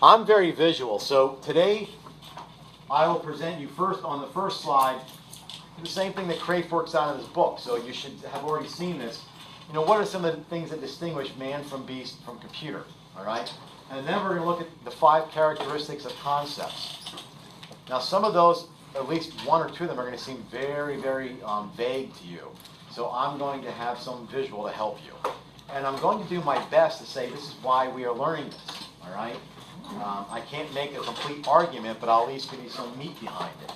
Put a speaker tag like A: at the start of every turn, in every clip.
A: I'm very visual, so today I will present you first on the first slide the same thing that Craif works out in his book, so you should have already seen this. You know, what are some of the things that distinguish man from beast from computer, all right? And then we're going to look at the 5 characteristics of concepts. Now, some of those, at least 1 or 2 of them, are going to seem very, very vague to you. So I'm going to have some visual to help you. And I'm going to do my best to say this is why we are learning this, all right? I can't make a complete argument, but I'll at least give you some meat behind it.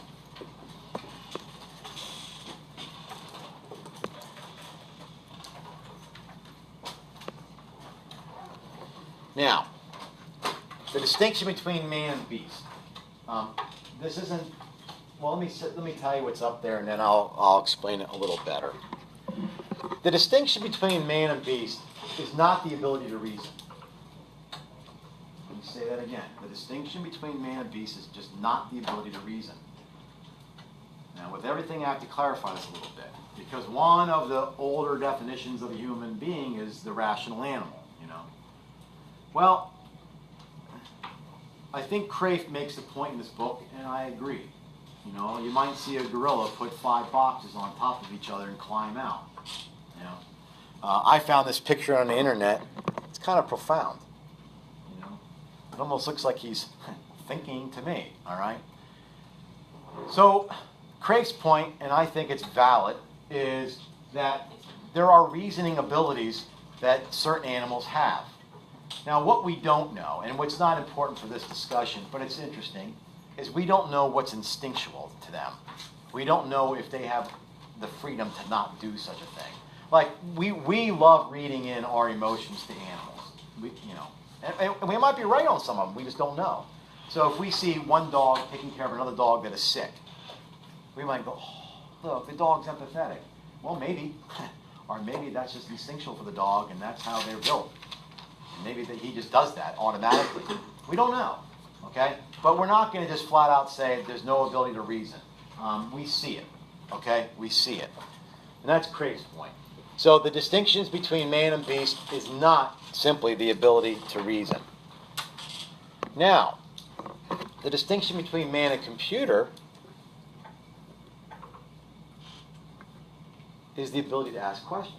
A: Now, the distinction between man and beast. This isn't, well, let me tell you what's up there, and then I'll explain it a little better. The distinction between man and beast is not the ability to reason. Let me say that again. The distinction between man and beast is just not the ability to reason. Now, with everything, I have to clarify this a little bit, because one of the older definitions of a human being is the rational animal, you know. Well, I think Craif makes the point in this book, and I agree. You know, you might see a gorilla put 5 boxes on top of each other and climb out. You know, I found this picture on the internet. It's kind of profound. You know, it almost looks like he's thinking to me. All right. So Craif's point, and I think it's valid, is that there are reasoning abilities that certain animals have. Now, what we don't know, and what's not important for this discussion, but it's interesting, is we don't know what's instinctual to them. We don't know if they have the freedom to not do such a thing. Like, we love reading in our emotions to animals. You know, and we might be right on some of them, we just don't know. So if we see one dog taking care of another dog that is sick, we might go, oh, look, the dog's empathetic. Well, maybe, or maybe that's just instinctual for the dog, and that's how they're built. Maybe that he just does that automatically. We don't know, okay? But we're not going to just flat out say there's no ability to reason. We see it, okay? We see it. And that's Craif's point. So the distinctions between man and beast is not simply the ability to reason. Now, the distinction between man and computer is the ability to ask questions.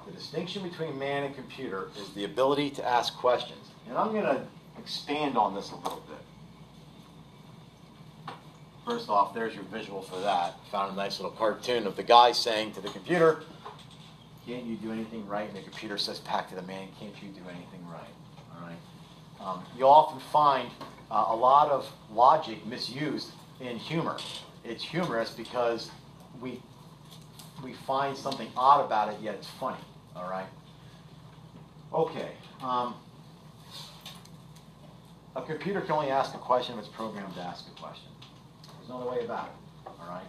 A: The distinction between man and computer is the ability to ask questions. And I'm going to expand on this a little bit. First off, there's your visual for that. Found a nice little cartoon of the guy saying to the computer, can't you do anything right? And the computer says back to the man, can't you do anything right? All right. You'll often find a lot of logic misused in humor. It's humorous because we find something odd about it, yet it's funny. All right. Okay. A computer can only ask a question if it's programmed to ask a question. There's no other way about it. All right.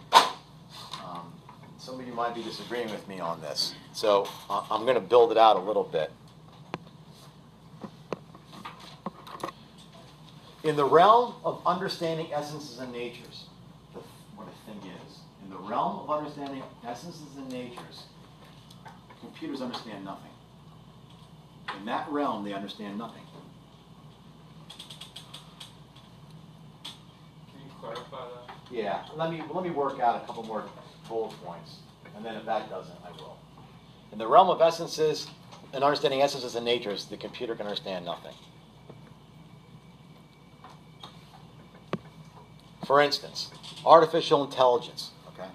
A: Some of you might be disagreeing with me on this, so I'm going to build it out a little bit. In the realm of understanding essences and natures, what a thing is, in the realm of understanding essences and natures, computers understand nothing. In that realm, they understand nothing.
B: Can you clarify that?
A: Yeah, let me work out a couple more bullet points, and then if that doesn't, I will. In the realm of essences and understanding essences and natures, the computer can understand nothing. For instance, artificial intelligence, okay,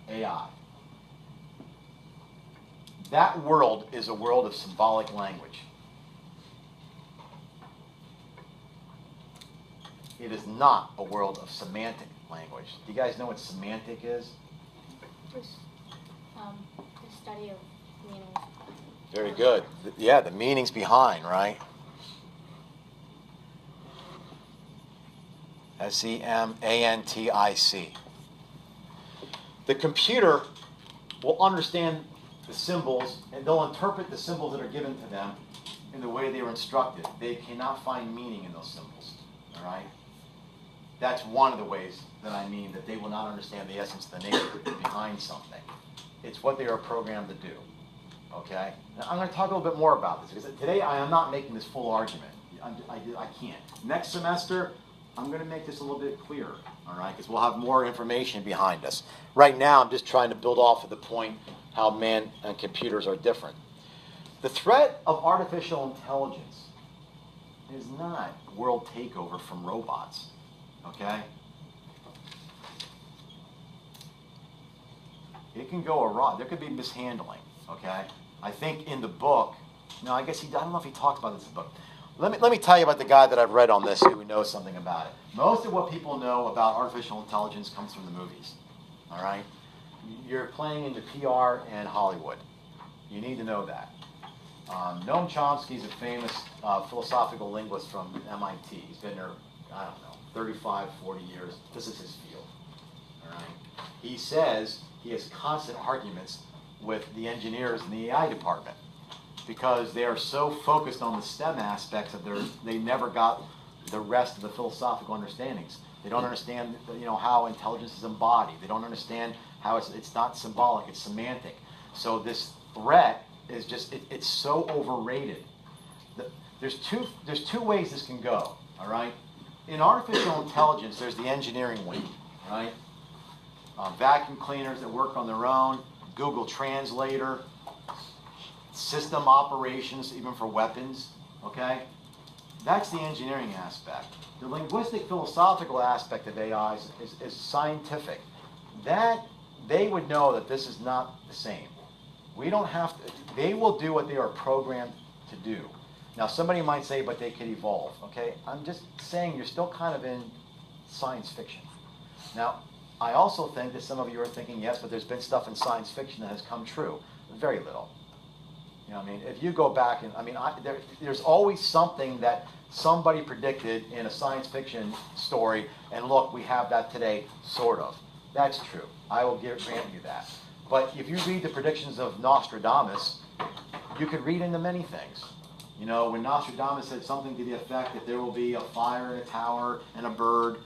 A: AI. That world is a world of symbolic language. It is not a world of semantic language. Do you guys know what semantic is?
C: The study of meanings.
A: Very good. Yeah, the meanings behind, right? semantic. The computer will understand the symbols, and they'll interpret the symbols that are given to them in the way they were instructed. They cannot find meaning in those symbols, all right? That's one of the ways that I mean that they will not understand the essence of the nature behind something. It's what they are programmed to do, okay? Now, I'm going to talk a little bit more about this, because today I am not making this full argument. I can't. Next semester, I'm going to make this a little bit clearer, all right? Because we'll have more information behind us. Right now, I'm just trying to build off of the point how man and computers are different. The threat of artificial intelligence is not world takeover from robots, okay? It can go awry. There could be mishandling, okay? I think in the book, no, I guess I don't know if he talks about this in the book. Let me tell you about the guy that I've read on this who knows something about it. Most of what people know about artificial intelligence comes from the movies, all right? You're playing into PR and Hollywood. You need to know that. Noam Chomsky is a famous philosophical linguist from MIT. He's been there, I don't know, 35, 40 years. This is his field, all right? He says he has constant arguments with the engineers in the AI department because they are so focused on the STEM aspects of they never got the rest of the philosophical understandings. They don't understand, how intelligence is embodied. They don't understand how it's not symbolic, it's semantic. So this threat is just, it's so overrated. There's two ways this can go, all right? In artificial intelligence, there's the engineering wing, right? Vacuum cleaners that work on their own, Google Translator, system operations, even for weapons, okay? That's the engineering aspect. The linguistic philosophical aspect of AI is scientific. That, they would know that this is not the same. We don't have to, they will do what they are programmed to do. Now somebody might say, but they could evolve, okay? I'm just saying you're still kind of in science fiction. Now, I also think that some of you are thinking, yes, but there's been stuff in science fiction that has come true. Very little. If you go back and, there's always something that somebody predicted in a science fiction story, and look, we have that today, sort of. That's true. I will grant you that. But if you read the predictions of Nostradamus, you could read into many things. When Nostradamus said something to the effect that there will be a fire in a tower and a bird,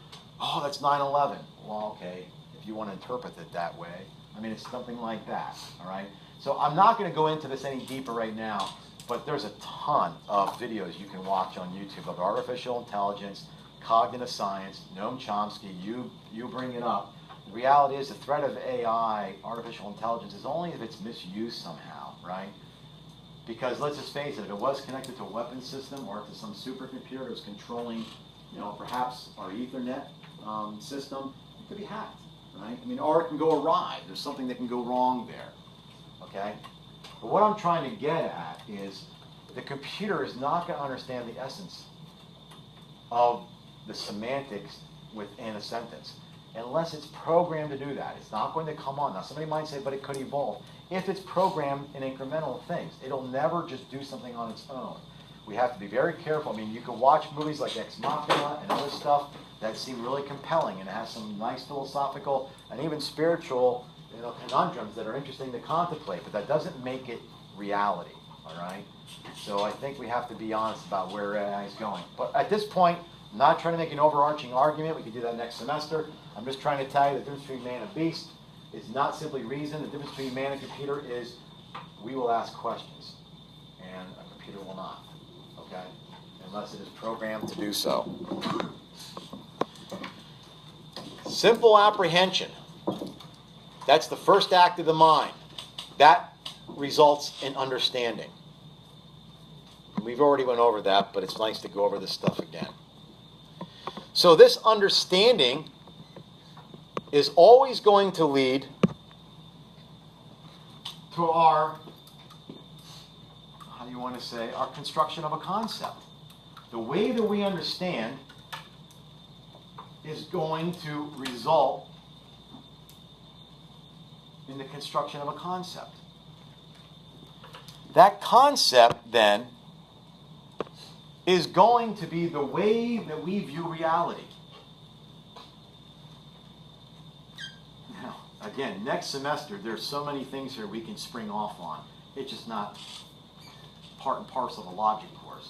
A: oh, that's 9/11. Well, okay, if you want to interpret it that way. It's something like that, all right? So I'm not going to go into this any deeper right now, but there's a ton of videos you can watch on YouTube of artificial intelligence, cognitive science, Noam Chomsky, you bring it up. The reality is the threat of AI, artificial intelligence, is only if it's misused somehow, right? Because let's just face it, if it was connected to a weapon system or to some supercomputer that was controlling, perhaps our Ethernet system, it could be hacked, right? Or it can go awry. There's something that can go wrong there, okay? But what I'm trying to get at is the computer is not going to understand the essence of the semantics within a sentence unless it's programmed to do that. It's not going to come on. Now, somebody might say, but it could evolve. If it's programmed in incremental things, it'll never just do something on its own. We have to be very careful. You can watch movies like Ex Machina and other stuff that seem really compelling and has some nice philosophical and even spiritual conundrums that are interesting to contemplate, but that doesn't make it reality, all right? So I think we have to be honest about where AI is going. But at this point, I'm not trying to make an overarching argument. We can do that next semester. I'm just trying to tell you the difference between man and beast is not simply reason. The difference between man and computer is we will ask questions, and a computer will not, okay? Unless it is programmed to do so. Simple apprehension. That's the first act of the mind. That results in understanding. We've already went over that, but it's nice to go over this stuff again. So this understanding is always going to lead to our, how do you want to say, our construction of a concept. The way that we understand is going to result in the construction of a concept. That concept, then, is going to be the way that we view reality. Now, again, next semester, there's so many things here we can spring off on. It's just not part and parcel of a logic course.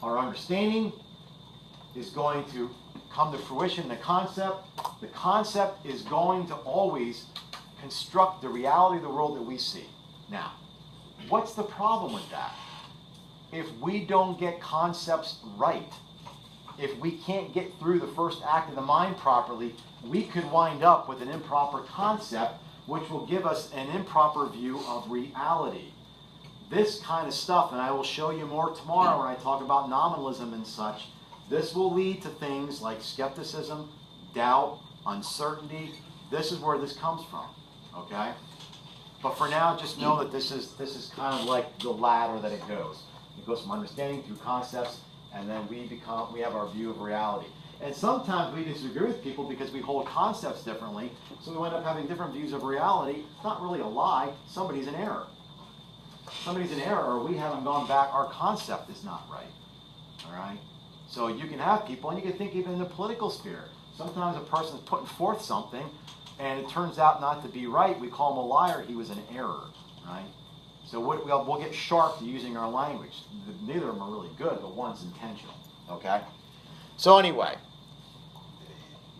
A: Our understanding is going to come to fruition in the concept. The concept is going to always construct the reality of the world that we see. Now, what's the problem with that? if we don't get concepts right, if we can't get through the first act of the mind properly, we could wind up with an improper concept, which will give us an improper view of reality. This kind of stuff, and I will show you more tomorrow when I talk about nominalism and such, this will lead to things like skepticism, doubt, uncertainty. This is where this comes from, okay? But for now, just know that this is kind of like the ladder that it goes. It goes from understanding through concepts, and then we have our view of reality. And sometimes we disagree with people because we hold concepts differently, so we wind up having different views of reality. It's not really a lie. Somebody's in error. Somebody's in error, or we haven't gone back. Our concept is not right. All right? So you can have people, and you can think even in the political sphere. Sometimes a person is putting forth something, and it turns out not to be right. We call him a liar. He was in error. Right? So we'll get sharp to using our language. Neither of them are really good, but one's intentional. Okay? So anyway,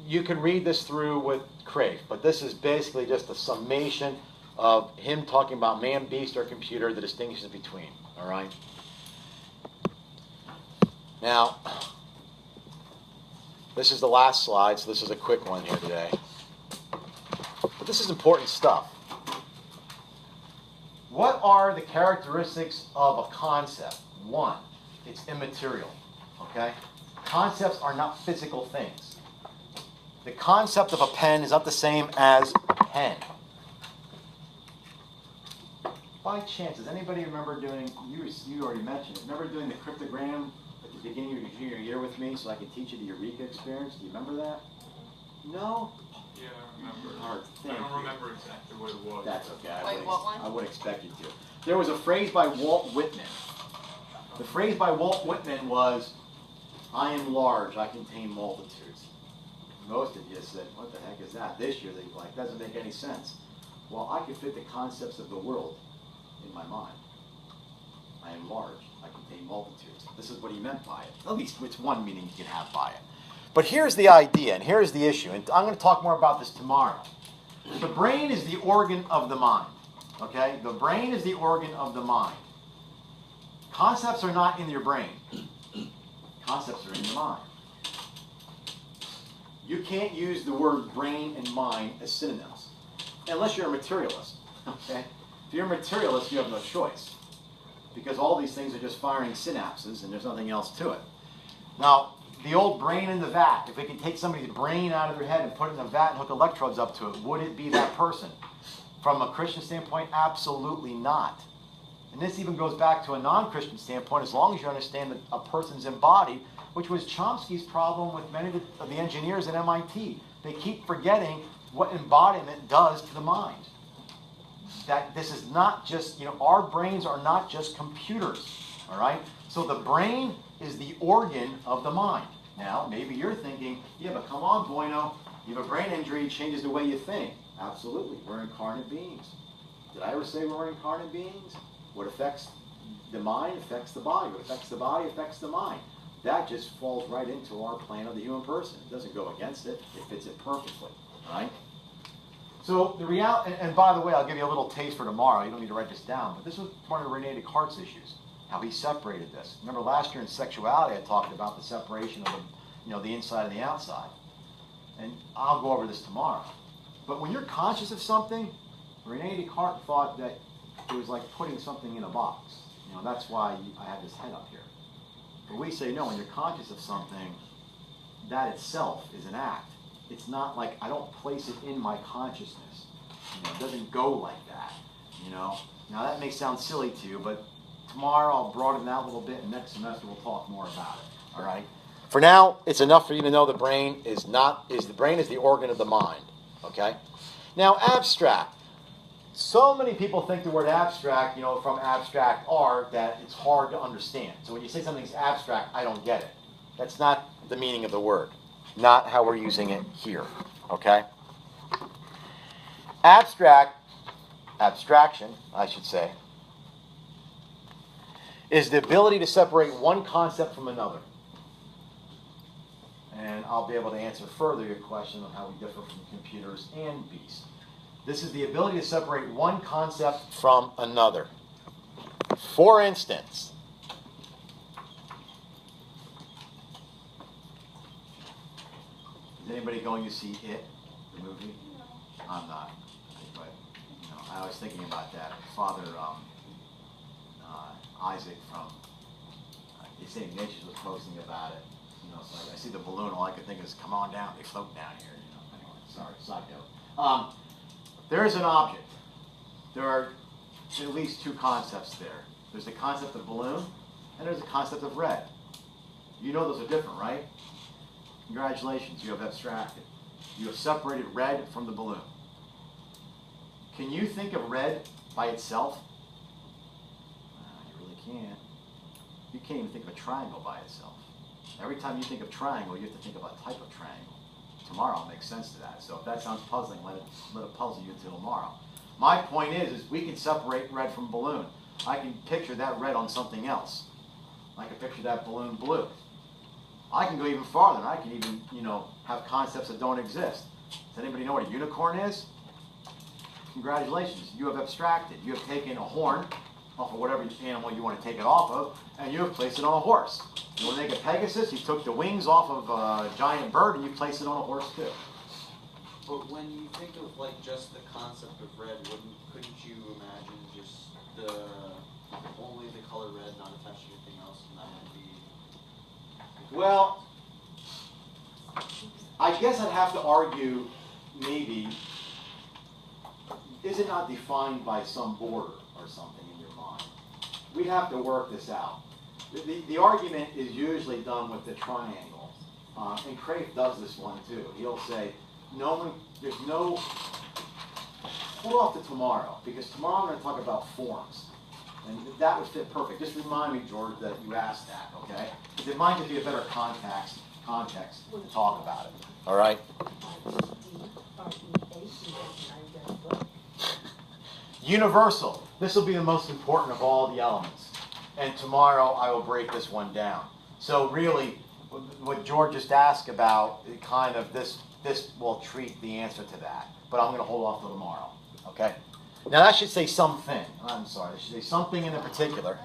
A: you can read this through with Crave, but this is basically just a summation of him talking about man, beast, or computer, the distinctions between. All right? Now, this is the last slide, so this is a quick one here today. But this is important stuff. What are the characteristics of a concept? One, it's immaterial. Okay? Concepts are not physical things. The concept of a pen is not the same as a pen. By chance, does anybody remember doing, you already mentioned it, remember doing the cryptogram at the beginning of your junior year with me so I could teach you the Eureka experience? Do you remember that? No?
B: Yeah, I remember.
A: All right,
B: I don't remember exactly what it was.
A: That's okay.
D: What
A: I would expect you to. There was a phrase by Walt Whitman. The phrase by Walt Whitman was, I am large, I contain multitudes. Most of you said, what the heck is that? This year, they're like, doesn't make any sense. Well, I can fit the concepts of the world in my mind. I am large, I contain multitudes. This is what he meant by it. At least it's one meaning you can have by it. But here's the idea, and here's the issue, and I'm going to talk more about this tomorrow. The brain is the organ of the mind. Okay? The brain is the organ of the mind. Concepts are not in your brain. Concepts are in your mind. You can't use the word brain and mind as synonyms, unless you're a materialist. Okay? If you're a materialist, you have no choice, because all these things are just firing synapses, and there's nothing else to it. Now, the old brain in the vat, if we can take somebody's brain out of their head and put it in a vat and hook electrodes up to it, would it be that person? From a Christian standpoint, absolutely not. And this even goes back to a non-Christian standpoint, as long as you understand that a person's embodied, which was Chomsky's problem with many of the engineers at MIT. They keep forgetting what embodiment does to the mind. That this is not just, our brains are not just computers, all right? So the brain is the organ of the mind. Now, maybe you're thinking, yeah, but come on, Bueno, you have a brain injury, it changes the way you think. Absolutely, we're incarnate beings. Did I ever say we're incarnate beings? What affects the mind affects the body. What affects the body affects the mind. That just falls right into our plan of the human person. It doesn't go against it. It fits it perfectly, all right? So the reality, and by the way, I'll give you a little taste for tomorrow. You don't need to write this down, but this was one of Rene Descartes' issues, how he separated this. Remember last year in sexuality, I talked about the separation of the inside and the outside. And I'll go over this tomorrow. But when you're conscious of something, Rene Descartes thought that it was like putting something in a box. That's why I have this head up here. But we say, no, when you're conscious of something, that itself is an act. It's not like I don't place it in my consciousness. It doesn't go like that. Now that may sound silly to you, but tomorrow I'll broaden it out a little bit, and next semester we'll talk more about it. All right. For now, it's enough for you to know the brain is the organ of the mind. Okay. Now, abstract. So many people think the word abstract, from abstract art, that it's hard to understand. So when you say something's abstract, I don't get it. That's not the meaning of the word. Not how we're using it here. Okay? Abstraction, I should say, is the ability to separate one concept from another. And I'll be able to answer further your question on how we differ from computers and beasts. This is the ability to separate one concept from another. For instance, Is anybody going to see It, the movie?
C: No.
A: I'm not. But, you know, I was thinking about that. Father Isaac from St. Ignatius was posting about it. You know, it's like I see the balloon, all I could think is, come on down, they float down here. You know, anyway, sorry, side note. There is an object. There are at least two concepts there. There's the concept of balloon, and there's the concept of red. You know those are different, right? Congratulations, you have abstracted. You have separated red from the balloon. Can you think of red by itself? You really can't. You can't even think of a triangle by itself. Every time you think of triangle, you have to think of a type of triangle. Tomorrow will make sense to that. So if that sounds puzzling, let it puzzle you until tomorrow. My point is we can separate red from balloon. I can picture that red on something else. I can picture that balloon blue. I can go even farther. I can even, you know, have concepts that don't exist. Does anybody know what a unicorn is? Congratulations, you have abstracted. You have taken a horn off of whatever animal you want to take it off of, and you have placed it on a horse. You want to make a Pegasus, you took the wings off of a giant bird, and you placed it on a horse too.
D: But when you think of like just the concept of red, couldn't you imagine just only the color red, not attached to anything else, and that would be?
A: Well, I guess I'd have to argue, maybe, is it not defined by some border or something in your mind? We'd have to work this out. The argument is usually done with the triangle. And Craft does this one too. He'll say, there's no, hold off to tomorrow, because tomorrow I'm going to talk about forms. And that would fit perfect. Just remind me, George, that you asked that, okay? Because it might give you a better context to talk about it. All right? Universal. This will be the most important of all the elements. And tomorrow I will break this one down. So really, what George just asked about, kind of this will treat the answer to that. But I'm going to hold off till tomorrow. Okay? Now that should say something. I'm sorry. It should say something in the particular.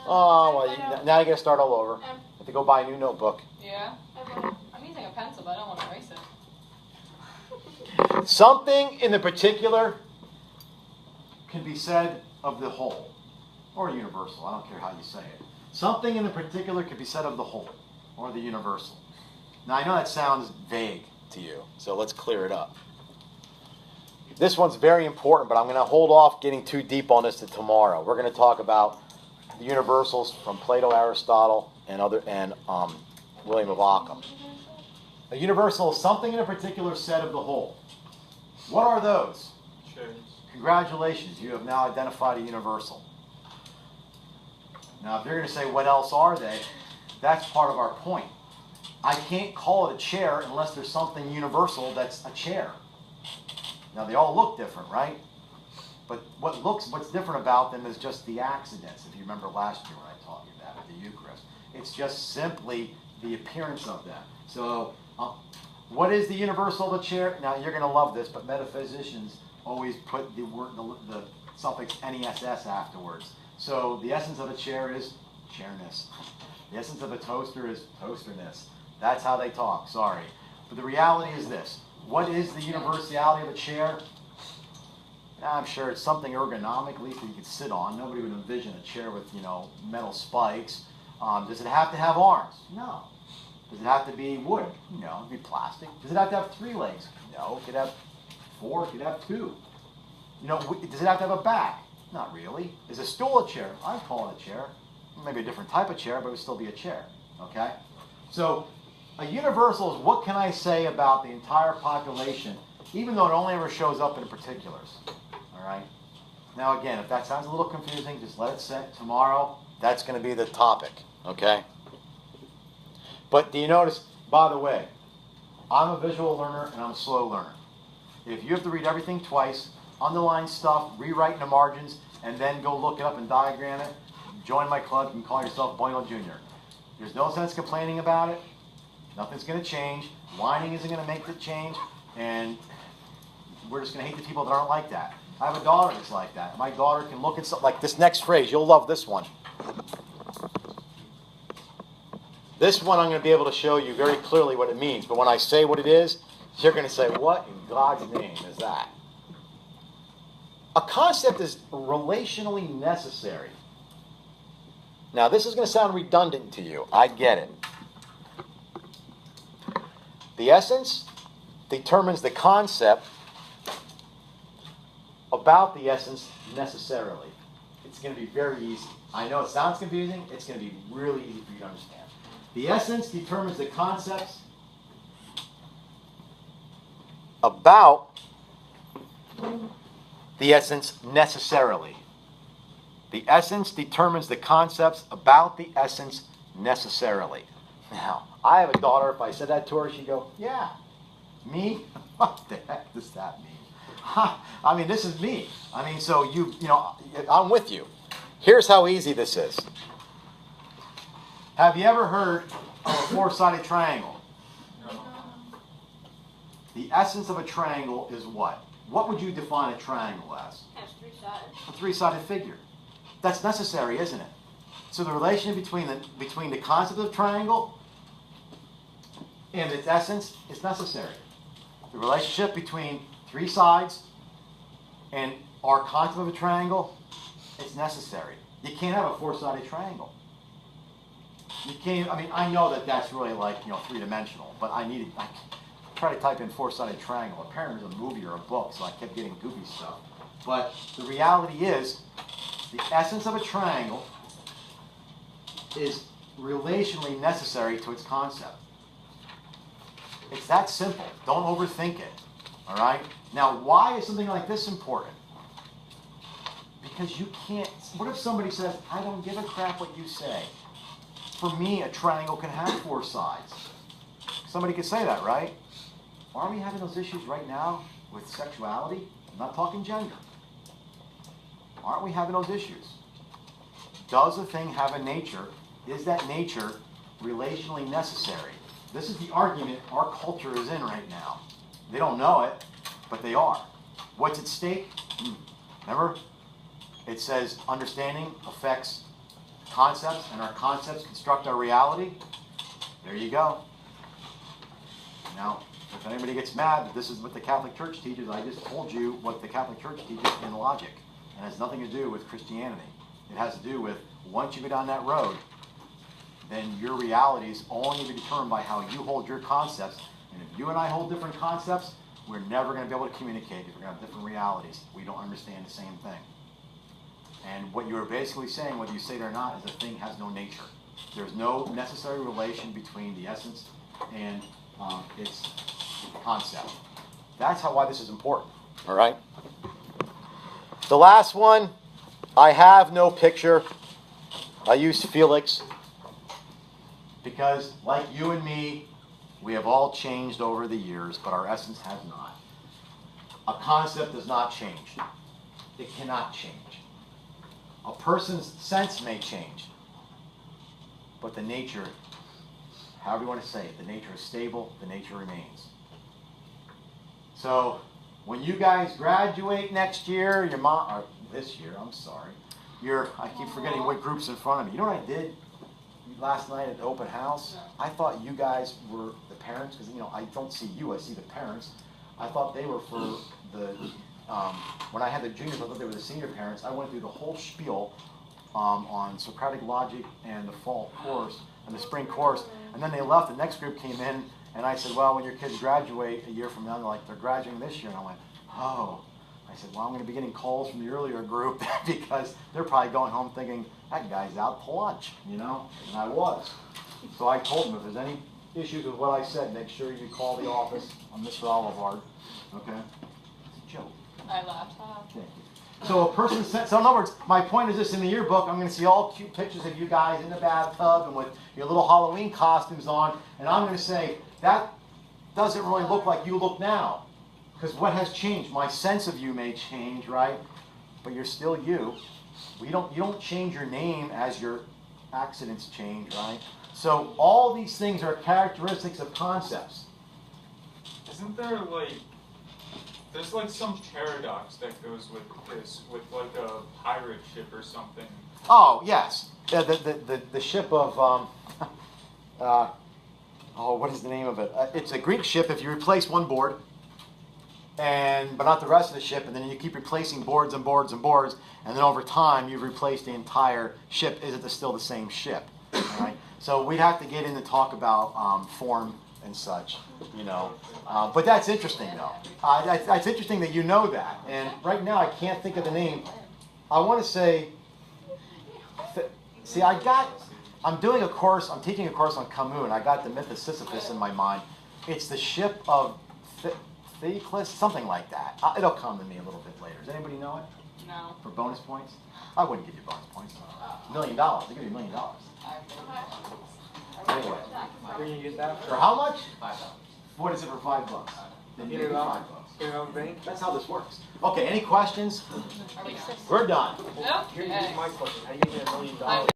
A: Oh, well, now you got to start all over. You have to go buy a new notebook.
E: Yeah. I'm using a pencil, but I don't want to erase it.
A: Something in the particular can be said of the whole, or universal. I don't care how you say it. Something in the particular can be said of the whole, or the universal. Now, I know that sounds vague to you, so let's clear it up. This one's very important, but I'm going to hold off getting too deep on this to tomorrow. We're going to talk about the universals from Plato, Aristotle, and William of Ockham. A universal is something in a particular said of the whole. What are those?
B: Chairs.
A: Congratulations, you have now identified a universal. Now, if you're going to say, what else are they? That's part of our point. I can't call it a chair unless there's something universal that's a chair. Now, they all look different, right? But what's different about them is just the accidents, if you remember last year when I taught you that with the Eucharist. It's just simply the appearance of them. So, what is the universal of a chair? Now, you're going to love this, but metaphysicians always put the suffix ness afterwards. So, the essence of a chair is chairness. The essence of a toaster is toasterness. That's how they talk, sorry. But the reality is this. What is the universality of a chair? I'm sure it's something ergonomically that you could sit on. Nobody would envision a chair with, metal spikes. Does it have to have arms? No. Does it have to be wood? No, it'd be plastic. Does it have to have 3 legs? No, it could have 4, it could have 2. Does it have to have a back? Not really. Is a stool a chair? I'd call it a chair. Maybe a different type of chair, but it would still be a chair. Okay? So, a universal is what can I say about the entire population, even though it only ever shows up in particulars. All right? Now, again, if that sounds a little confusing, just let it sit. Tomorrow, that's going to be the topic. Okay? But do you notice, by the way, I'm a visual learner and I'm a slow learner. If you have to read everything twice, underline stuff, rewrite in the margins, and then go look it up and diagram it, join my club. You can call yourself Bueno Jr. There's no sense complaining about it. Nothing's going to change. Whining isn't going to make the change. And we're just going to hate the people that aren't like that. I have a daughter that's like that. My daughter can look at something like this next phrase. You'll love this one. This one I'm going to be able to show you very clearly what it means. But when I say what it is, you're going to say, what in God's name is that? A concept is relationally necessary. Now, this is going to sound redundant to you. I get it. The essence determines the concept about the essence necessarily. It's going to be very easy. I know it sounds confusing. It's going to be really easy for you to understand. The essence determines the concepts about the essence necessarily. The essence determines the concepts about the essence necessarily. Now, I have a daughter. If I said that to her, she'd go, yeah. Me? What the heck does that mean? I mean, this is me. I mean, so you know, I'm with you. Here's how easy this is. Have you ever heard of a four-sided triangle?
B: No.
A: The essence of a triangle is what? What would you define a triangle as?
C: Has 3 sides.
A: A three-sided figure. That's necessary, isn't it? So the relation between the concept of triangle and its essence is necessary. The relationship between 3 sides and our concept of a triangle is necessary. You can't have a four-sided triangle. You can't. I mean, I know that that's really like, you know, 3-dimensional, but I try to type in four-sided triangle. Apparently, there's a movie or a book, so I kept getting goofy stuff. But the reality is, the essence of a triangle is relationally necessary to its concept. It's that simple. Don't overthink it. All right? Now, why is something like this important? Because you can't. What if somebody says, I don't give a crap what you say? For me, a triangle can have 4 sides. Somebody could say that, right? Why are we having those issues right now with sexuality? I'm not talking gender. Aren't we having those issues? Does a thing have a nature? Is that nature relationally necessary? This is the argument our culture is in right now. They don't know it, but they are. What's at stake? Remember? It says understanding affects concepts, and our concepts construct our reality. There you go. Now, if anybody gets mad that this is what the Catholic Church teaches, I just told you what the Catholic Church teaches in logic. And it has nothing to do with Christianity. It has to do with, once you go down that road, then your reality is only going to be determined by how you hold your concepts. And if you and I hold different concepts, we're never going to be able to communicate if we're going to have different realities. We don't understand the same thing. And what you're basically saying, whether you say it or not, is a thing has no nature. There's no necessary relation between the essence and its concept. That's why this is important. All right? The last one, I have no picture. I use Felix because, like you and me, we have all changed over the years, but our essence has not. A concept does not change. It cannot change. A person's sense may change, but the nature, however you want to say it, the nature is stable, the nature remains. So, when you guys graduate next year, or this year, I'm sorry, I keep forgetting what group's in front of me. You know what I did last night at the open house? I thought you guys were the parents, because, you know, I don't see you, I see the parents. I thought they were for the, when I had the juniors, I thought they were the senior parents. I went through the whole spiel on Socratic logic and the fall course, and the spring course, and then they left, the next group came in, and I said, well, when your kids graduate a year from now, they're like, they're graduating this year, and I went, oh. I said, well, I'm going to be getting calls from the earlier group because they're probably going home thinking, that guy's out to lunch, you know? And I was. So I told them, if there's any issues with what I said, make sure you call the office. I'm Mr. Olivard. Okay? It's a joke.
E: I laughed.
A: Thank you. So a person said, so in other words, my point is this, in the yearbook, I'm going to see all cute pictures of you guys in the bathtub and with your little Halloween costumes on, and I'm going to say, that doesn't really look like you look now. Because what has changed? My sense of you may change, right? But you're still you. You don't change your name as your accidents change, right? So all these things are characteristics of concepts.
B: Isn't there there's like some paradox that goes with this, with like a pirate ship or something?
A: Oh, yes. The ship of, What is the name of it? It's a Greek ship. If you replace one board, but not the rest of the ship, and then you keep replacing boards and boards and boards, and then over time you've replaced the entire ship. Is it still the same ship? All right. So we'd have to get in and talk about form and such, you know. But that's interesting, though. That's interesting that you know that. And right now I can't think of the name. I want to say. See, I'm doing a course. I'm teaching a course on Camus, and I got the myth of Sisyphus in my mind. It's the ship of Theocles, something like that. It'll come to me a little bit later. Does anybody know it?
E: No.
A: For bonus points? I wouldn't give you bonus points. $1 million. I'll give you $1 million. Anyway.
F: Where do you get that
A: For
F: from?
A: how much?
D: $5.
A: What is it for $5? Then you
F: Get
A: give
F: it
A: me
F: off.
A: $5.
F: Get it on bank?
A: That's how this works. Okay, any questions?
E: Are we done?
A: We're done.
F: Here's
E: Okay.
F: my question. How do you get $1 million?